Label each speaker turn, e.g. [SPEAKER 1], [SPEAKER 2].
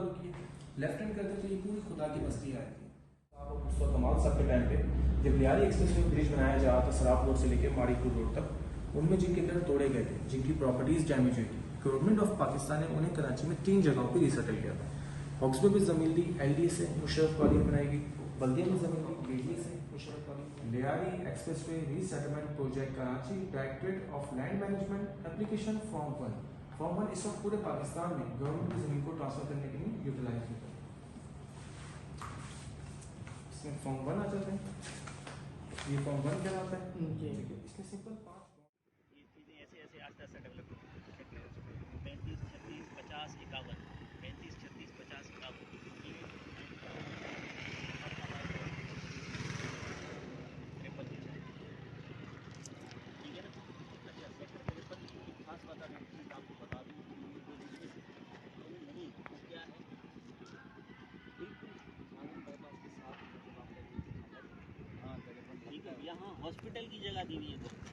[SPEAKER 1] रुकिए, left hand करते तो ये पूरी खुदा की बस्ती आएगी। आप उस वक्त कमाल साहब के टाइम पे जब लियारी एक्सप्रेस वे ब्रिज बनाया जा रहा था सराफ रोड से लेकर माड़ीपुर रोड तक, उनमें जिनके घर तोड़े गए थे, जिनकी प्रॉपर्टीज डैमेज हुई थी, गवर्नमेंट ऑफ पाकिस्तान ने उन्हें कराची में 3 जगहों पर रिसेटल किया था। हॉक्सबे में जमीन ली LD से मुशर्रफ कॉलोनी बनाई गई, बल्दिया में जमीन ली BD से Musharraf colony. Lyari express way resettlement project Karachi directorate of land management application form 1 इस वक्त पूरे पाकिस्तान में गवर्नमेंट की जमीन को ट्रांसफर करने के लिए यूटिलाइज होता है। इसमें फॉर्म 1 आ जाता है, ये फॉर्म 1 कहलाता है। इसमें सिंपल 5
[SPEAKER 2] ये चीज़ें ऐसे ऐसे आस्ते आस्ते डेवलप 35, 36, 50, 51, 35, 36, 50, 51 ठीक है ना। अच्छा, सेक्टर 53 की एक खास बात अगर चीज़ आपको बता दूँ, ये जो नहीं वो क्या है, बिल्कुल मालूम बाईपास के साथ मतलब आपका ये ठीक है, यहाँ हॉस्पिटल की जगह दी हुई है।